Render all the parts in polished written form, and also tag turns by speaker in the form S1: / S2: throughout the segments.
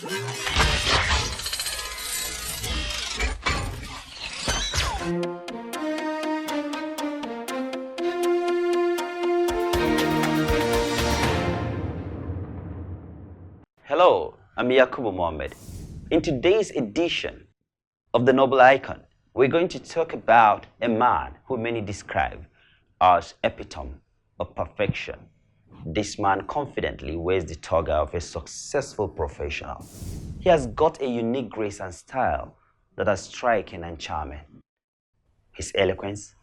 S1: Hello, I'm Yakubu Mohammed. In today's edition of the Noble Icon, we're going to talk about a man who many describe as epitome of perfection. This man confidently wears the toga of a successful professional. He has got a unique grace and style that are striking and charming. His eloquence,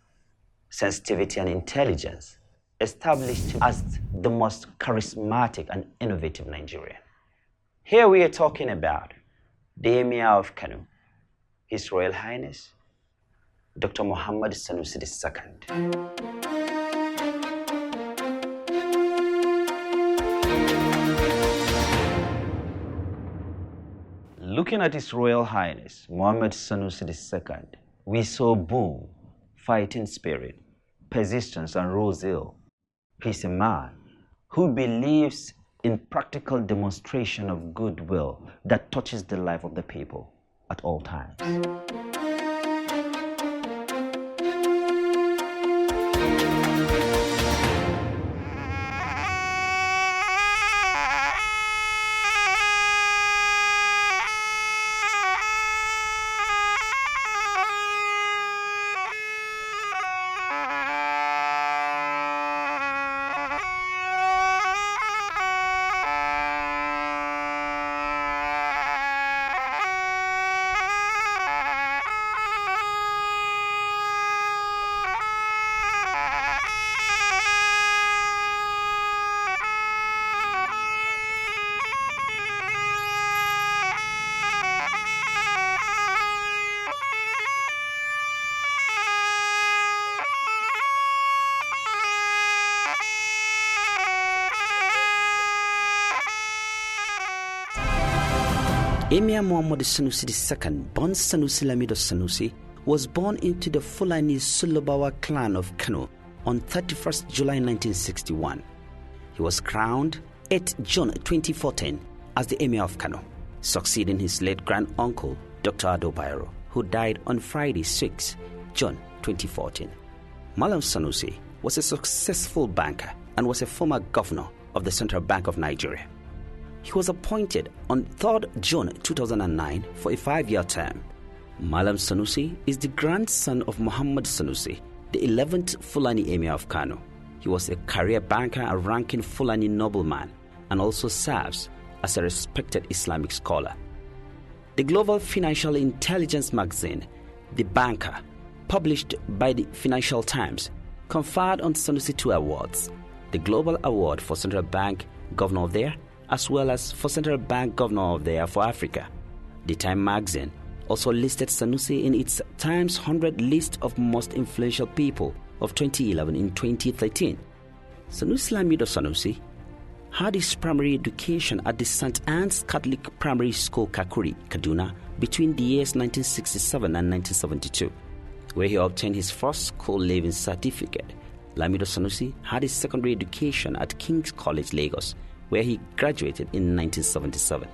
S1: sensitivity, and intelligence established him as the most charismatic and innovative Nigerian. Here we are talking about the Emir of Kano, His Royal Highness, Dr. Muhammad Sanusi II. Looking at His Royal Highness, Muhammad Sanusi II, we saw boom, fighting spirit, persistence, and raw zeal. He's a man who believes in practical demonstration of goodwill that touches the life of the people at all times. Emir Muhammad Sanusi II, born Sanusi Lamido Sanusi, was born into the Fulani Sulubawa clan of Kano on 31st July 1961. He was crowned 8 June 2014 as the Emir of Kano, succeeding his late grand-uncle, Dr. Ado Bayero, who died on Friday 6 June 2014. Malam Sanusi was a successful banker and was a former governor of the Central Bank of Nigeria. He was appointed on 3rd June 2009 for a 5-year term. Malam Sanusi is the grandson of Muhammad Sanusi, the 11th Fulani Emir of Kano. He was a career banker and ranking Fulani nobleman and also serves as a respected Islamic scholar. The global financial intelligence magazine, The Banker, published by the Financial Times, conferred on Sanusi 2 awards: the Global Award for Central Bank Governor of the Year, as well as for Central Bank Governor of the Year for Africa. The Time magazine also listed Sanusi in its Times 100 list of most influential people of 2011 in 2013. Sanusi Lamido Sanusi had his primary education at the St. Anne's Catholic Primary School, Kakuri, Kaduna, between the years 1967 and 1972, where he obtained his first school leaving certificate. Lamido Sanusi had his secondary education at King's College, Lagos, where he graduated in 1977.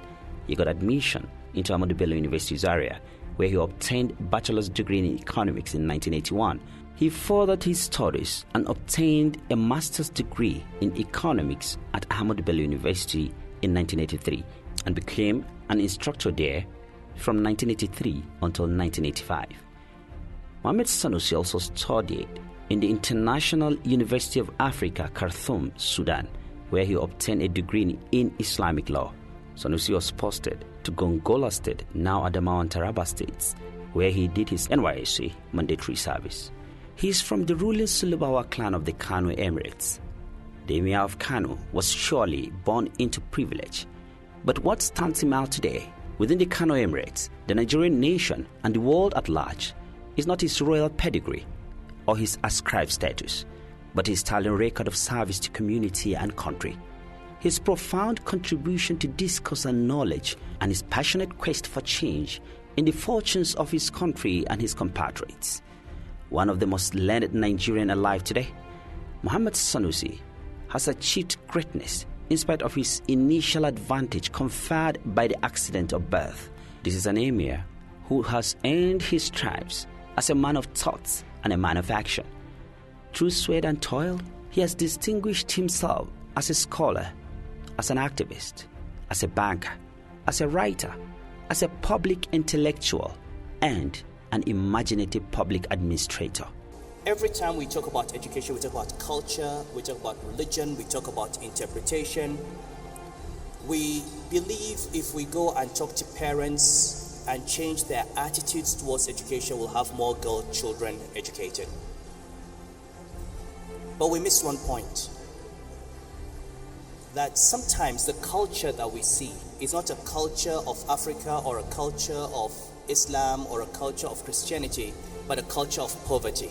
S1: He got admission into Ahmadu Bello University, Zaria, where he obtained bachelor's degree in economics in 1981. He furthered his studies and obtained a master's degree in economics at Ahmadu Bello University in 1983 and became an instructor there from 1983 until 1985. Mohammed Sanusi also studied in the International University of Africa, Khartoum, Sudan, where he obtained a degree in Islamic law. Sanusi was posted to Gongola State, now Adamawa and Taraba states, where he did his NYSC mandatory service. He is from the ruling Sulubawa clan of the Kano Emirates. The Emir of Kano was surely born into privilege, but what stands him out today within the Kano Emirates, the Nigerian nation, and the world at large is not his royal pedigree or his ascribed status, but his sterling record of service to community and country, his profound contribution to discourse and knowledge, and his passionate quest for change in the fortunes of his country and his compatriots. One of the most learned Nigerian alive today, Muhammad Sanusi has achieved greatness in spite of his initial advantage conferred by the accident of birth. This is an Emir who has earned his stripes as a man of thoughts and a man of action. Through sweat and toil, he has distinguished himself as a scholar, as an activist, as a banker, as a writer, as a public intellectual, and an imaginative public administrator.
S2: Every time we talk about education, we talk about culture, we talk about religion, we talk about interpretation. We believe if we go and talk to parents and change their attitudes towards education, we'll have more girl children educated. But we miss one point, that sometimes the culture that we see is not a culture of Africa or a culture of Islam or a culture of Christianity, but a culture of poverty.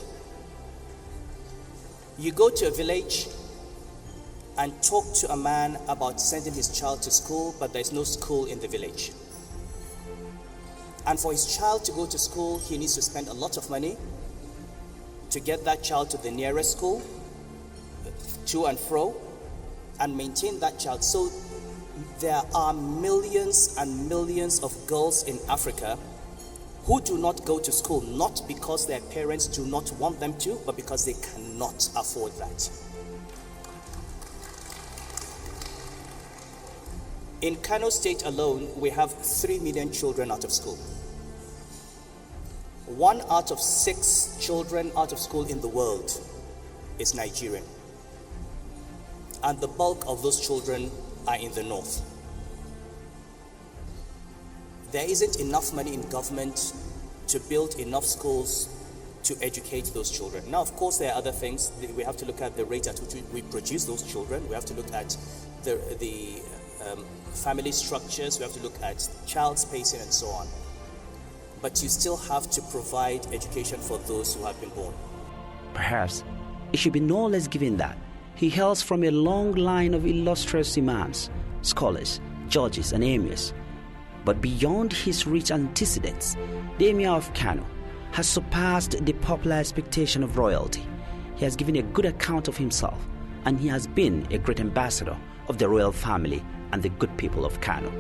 S2: You go to a village and talk to a man about sending his child to school, but there's no school in the village. And for his child to go to school, he needs to spend a lot of money to get that child to the nearest school, to and fro, and maintain that child. So there are millions and millions of girls in Africa who do not go to school, not because their parents do not want them to, but because they cannot afford that. In Kano State alone, we have 3 million children out of school. 1 out of 6 children out of school in the world is Nigerian. And the bulk of those children are in the north. There isn't enough money in government to build enough schools to educate those children. Now, of course, there are other things. We have to look at the rate at which we produce those children. We have to look at the family structures. We have to look at child spacing and so on. But you still have to provide education for those who have been born.
S1: Perhaps it should be no less given that he hails from a long line of illustrious imams, scholars, judges, and emirs. But beyond his rich antecedents, the Emir of Kano has surpassed the popular expectation of royalty. He has given a good account of himself, and he has been a great ambassador of the royal family and the good people of Kano.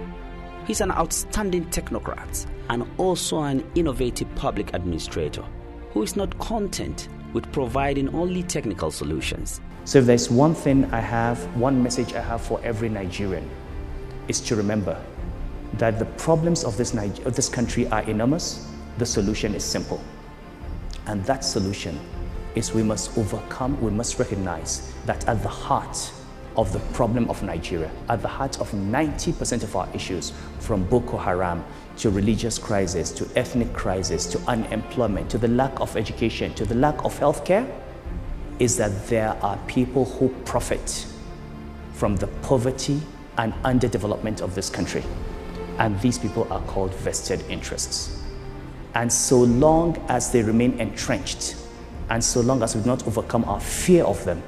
S1: He's an outstanding technocrat and also an innovative public administrator who is not content with providing only technical solutions.
S3: So if there's one thing I have, one message I have for every Nigerian, is to remember that the problems of this country are enormous. The solution is simple. And that solution is we must recognize that at the heart of the problem of Nigeria, at the heart of 90% of our issues, from Boko Haram to religious crisis, to ethnic crisis, to unemployment, to the lack of education, to the lack of healthcare, is that there are people who profit from the poverty and underdevelopment of this country. And these people are called vested interests. And so long as they remain entrenched, and so long as we do not overcome our fear of them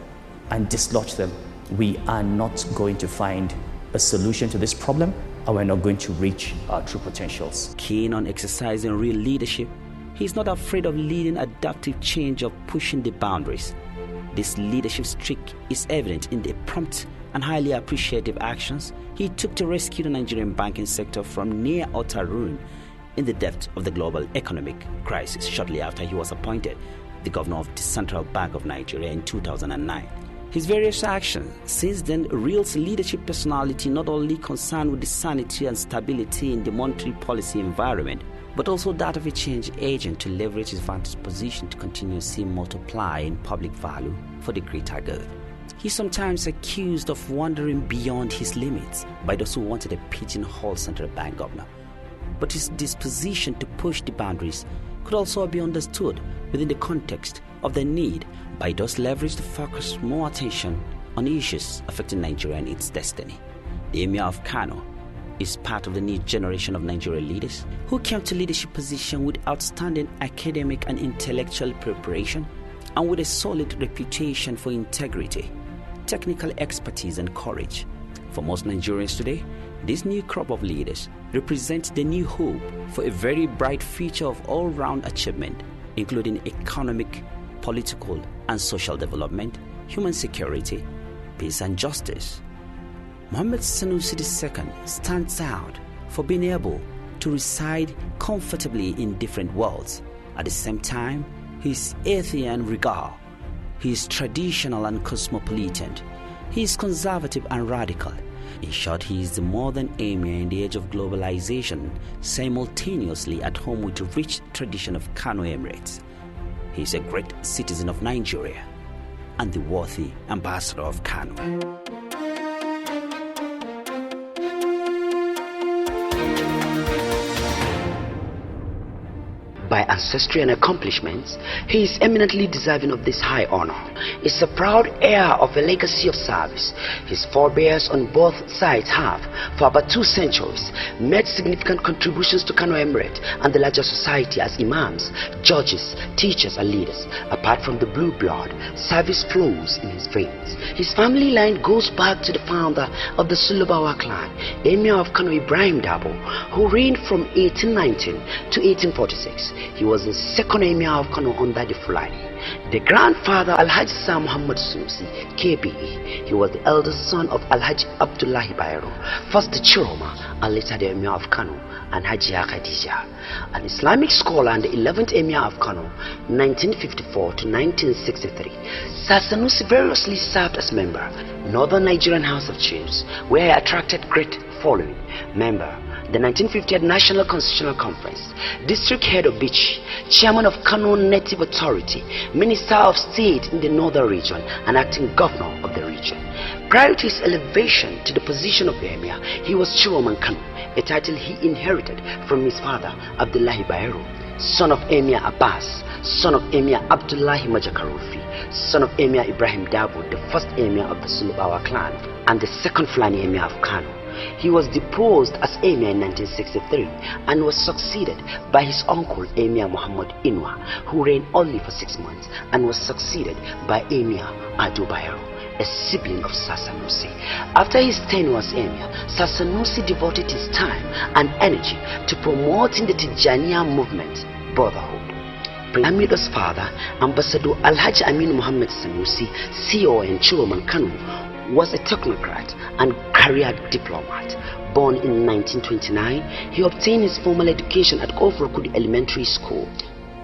S3: and dislodge them, we are not going to find a solution to this problem, and we're not going to reach our true potentials.
S1: Keen on exercising real leadership, he's not afraid of leading adaptive change or pushing the boundaries. This leadership streak is evident in the prompt and highly appreciative actions he took to rescue the Nigerian banking sector from near utter ruin in the depths of the global economic crisis shortly after he was appointed the governor of the Central Bank of Nigeria in 2009. His various actions since then reveals leadership personality not only concerned with the sanity and stability in the monetary policy environment, but also that of a change agent to leverage his vantage position to continuously multiply in public value for the greater good. He's sometimes accused of wandering beyond his limits by those who wanted a pigeonhole central bank governor. But his disposition to push the boundaries could also be understood within the context of the need by those leveraged to focus more attention on issues affecting Nigeria and its destiny. The Emir of Kano is part of the new generation of Nigerian leaders who came to leadership position with outstanding academic and intellectual preparation and with a solid reputation for integrity, technical expertise and courage. For most Nigerians today, this new crop of leaders represents the new hope for a very bright future of all-round achievement, including economic, political and social development, human security, peace and justice. Muhammad Sanusi II stands out for being able to reside comfortably in different worlds. At the same time, he is atheist and regal. He is traditional and cosmopolitan. He is conservative and radical. In short, he is the modern Emir in the age of globalization, simultaneously at home with a rich tradition of Kano Emirates. He is a great citizen of Nigeria and the worthy ambassador of Kano. By ancestry and accomplishments, he is eminently deserving of this high honor. He is a proud heir of a legacy of service. His forebears on both sides have, for about 2 centuries, made significant contributions to Kano Emirate and the larger society as imams, judges, teachers and leaders. Apart from the blue blood, service flows in his veins. His family line goes back to the founder of the Sulubawa clan, Emir of Kano Ibrahim Dabo, who reigned from 1819 to 1846. He was the second Emir of Kano under the Fulani. The grandfather Alhaji Muhammad Sanusi, KBE, he was the eldest son of Alhaji Abdullahi Bayero, first the Chiroma and later the Emir of Kano, and Hajia Khadija, an Islamic scholar and the 11th Emir of Kano, 1954 to 1963. Sanusi variously served as member, Northern Nigerian House of Chiefs, where he attracted great following. Member, the 1950 National Constitutional Conference, District Head of Beach, Chairman of Kano Native Authority, Minister of State in the Northern Region, and Acting Governor of the region. Prior to his elevation to the position of Emir, he was Chiroman Kano, a title he inherited from his father, Abdullahi Bayero, son of Emir Abbas, son of Emir Abdullahi Majakarufi, son of Emir Ibrahim Dabo, the first Emir of the Sulubawa clan, and the second Fulani Emir of Kano. He was deposed as Emir in 1963 and was succeeded by his uncle Emir Muhammad Inwa, who reigned only for 6 months, and was succeeded by Emir Ado Bayero, a sibling of Sanusi. After his tenure as Emir, Sanusi devoted his time and energy to promoting the Tijaniya movement, brotherhood. Amido's father, Ambassador Alhaji Aminu Mohammed Sanusi, CEO and Chiroman Kano, was a technocrat and career diplomat. Born in 1929, he obtained his formal education at Kofrokudi Elementary School,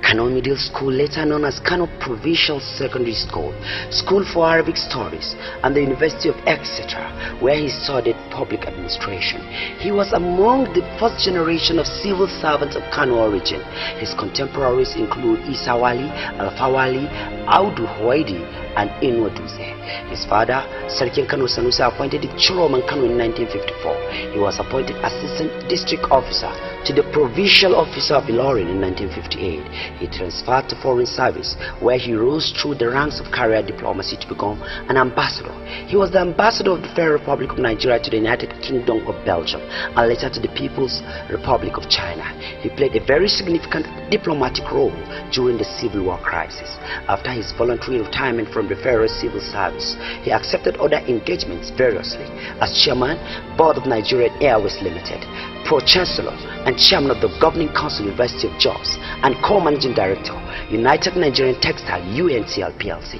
S1: Kano Middle School, later known as Kano Provincial Secondary School, School for Arabic Studies, and the University of Exeter, where he studied public administration. He was among the first generation of civil servants of Kano origin. His contemporaries include Isa Wali, Alfa Wali, Audu Huwaidi, and Inwaduze. His father, Sarkin Kano Sanusi, appointed Chiroman Kano in 1954. He was appointed Assistant District Officer to the Provincial Officer of Ilorin in 1958. He transferred to Foreign Service, where he rose through the ranks of career diplomacy to become an ambassador. He was the ambassador of the Federal Republic of Nigeria to the United Kingdom of Belgium, and later to the People's Republic of China. He played a very significant diplomatic role during the Civil War crisis. After his voluntary retirement from the Federal Civil Service, he accepted other engagements variously as Chairman, Board of Nigerian Airways Limited, Pro-Chancellor and Chairman of the Governing Council, University of Jos, and Co-Managing Director, United Nigerian Textile, UNTL PLC.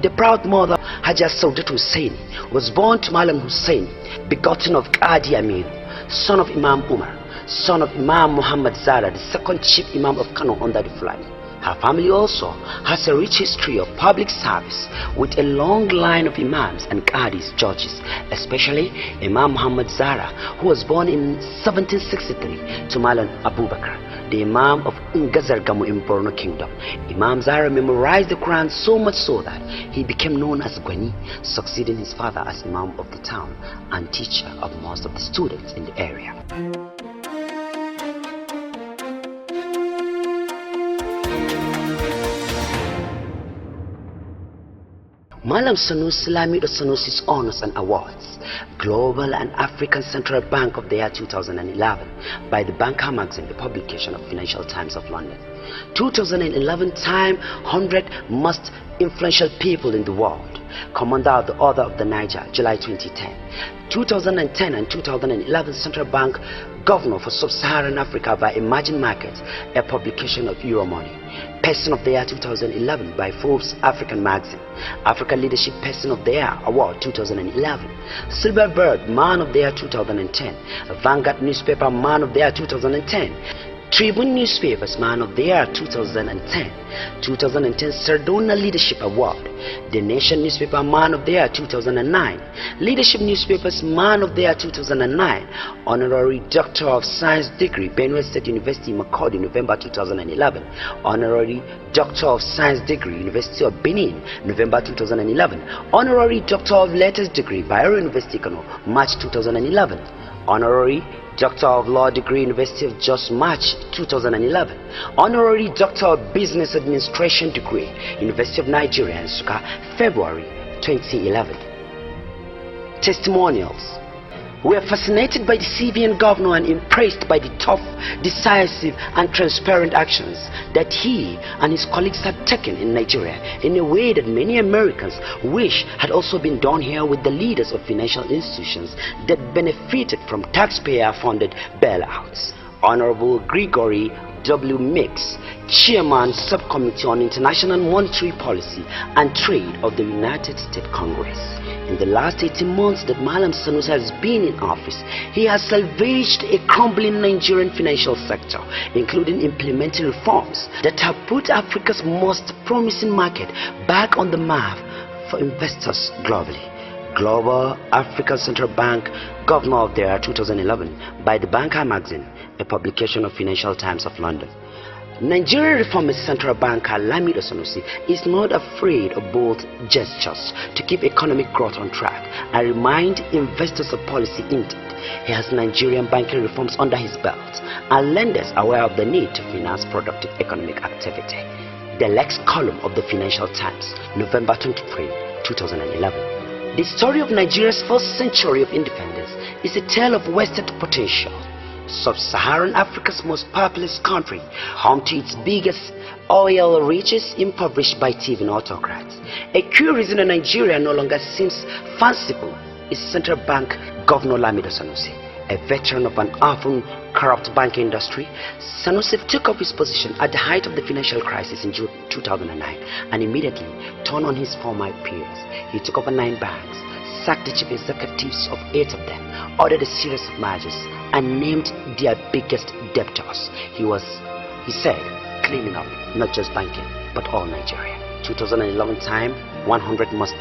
S1: The proud mother, Haja Saudat Hussein, was born to Malam Hussein, begotten of Qadi Amir, son of Imam Umar, son of Imam Muhammad Zara, the second chief Imam of Kano under the Fulani. Her family also has a rich history of public service with a long line of imams and qadis, judges, especially Imam Muhammad Zara, who was born in 1763 to Malan Abubakar, the Imam of Ngazargamu in Borno Kingdom. Imam Zara memorized the Quran so much so that he became known as Gwani, succeeding his father as Imam of the town and teacher of most of the students in the area. Malam Sanusi Lamido Sanusi's honors and awards, Global and African Central Bank of the year 2011 by the Banker magazine, the publication of Financial Times of London.
S4: 2011 Time 100 Most Influential People in the World, Commander of the Order of the Niger, July 2010. 2010 and 2011 Central Bank Governor for Sub-Saharan Africa by Emerging Markets, a publication of Euromoney. Person of the Year 2011 by Forbes African Magazine. Africa Leadership Person of the Year Award 2011. Silver Bird Man of the Year 2010. Vanguard Newspaper Man of the Year 2010. Tribune Newspapers Man of the Year 2010. 2010 Sardona Leadership Award. The Nation Newspaper Man of the Year 2009. Leadership Newspapers Man of the Year 2009. Honorary Doctor of Science degree, Benue State University, Makurdi, November 2011. Honorary Doctor of Science degree, University of Benin, November 2011. Honorary Doctor of Letters degree, Bayero University, Kano, March 2011. Honorary Doctor of Law degree, University of Jos, March 2011. Honorary Doctor of Business Administration degree, University of Nigeria, Nsukka, February 2011. Testimonials. We are fascinated by the CBN governor and impressed by the tough, decisive and transparent actions that he and his colleagues have taken in Nigeria in a way that many Americans wish had also been done here with the leaders of financial institutions that benefited from taxpayer-funded bailouts. Honorable Gregory W. Mix, Chairman Subcommittee on International Monetary Policy and Trade of the United States Congress. In the last 18 months that Malam Sanusi has been in office, he has salvaged a crumbling Nigerian financial sector, including implementing reforms that have put Africa's most promising market back on the map for investors globally. Global African Central Bank Governor of the Year 2011 by the Banker Magazine, a publication of Financial Times of London. Nigerian reformist central banker Lamido Sanusi is not afraid of bold gestures to keep economic growth on track and remind investors of policy intent. He has Nigerian banking reforms under his belt and lenders aware of the need to finance productive economic activity. The Lex column of the Financial Times, November 23, 2011. The story of Nigeria's first century of independence is a tale of wasted potential. Sub-Saharan Africa's most populous country, home to its biggest oil riches, impoverished by thieving autocrats. A key reason that Nigeria no longer seems fanciful is Central Bank Governor Lamido Sanusi. A veteran of an often corrupt banking industry, Sanusi took up his position at the height of the financial crisis in June 2009 and immediately turned on his former peers. He took over 9 banks, sacked the chief executives of 8 of them, ordered a series of mergers, and named their biggest debtors. He said, cleaning up not just banking, but all Nigeria. 2011 Time 100 Most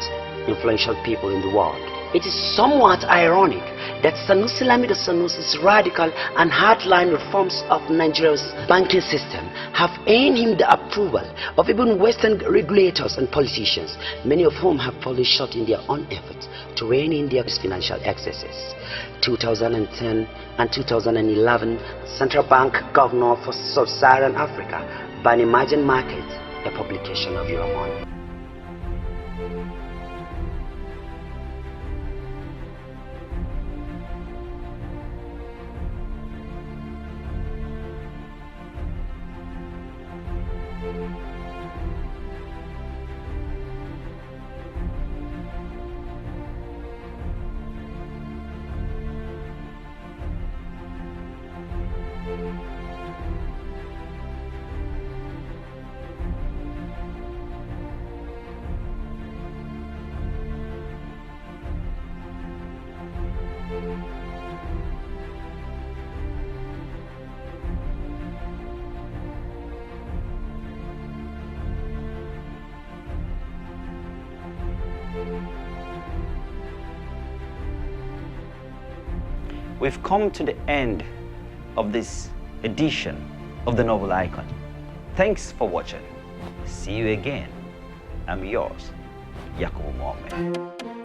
S4: Influential People in the World. It is somewhat ironic that Sanusi Lamido Sanusi's radical and hardline reforms of Nigeria's banking system have earned him the approval of even Western regulators and politicians, many of whom have fallen short in their own efforts to rein in their financial excesses. 2010 and 2011 Central Bank Governor for Sub-Saharan Africa by Emerging Markets, a publication of Euromoney.
S1: We've come to the end of this edition of the Novel Icon. Thanks for watching. See you again. I'm yours, Yakubu Mohammed.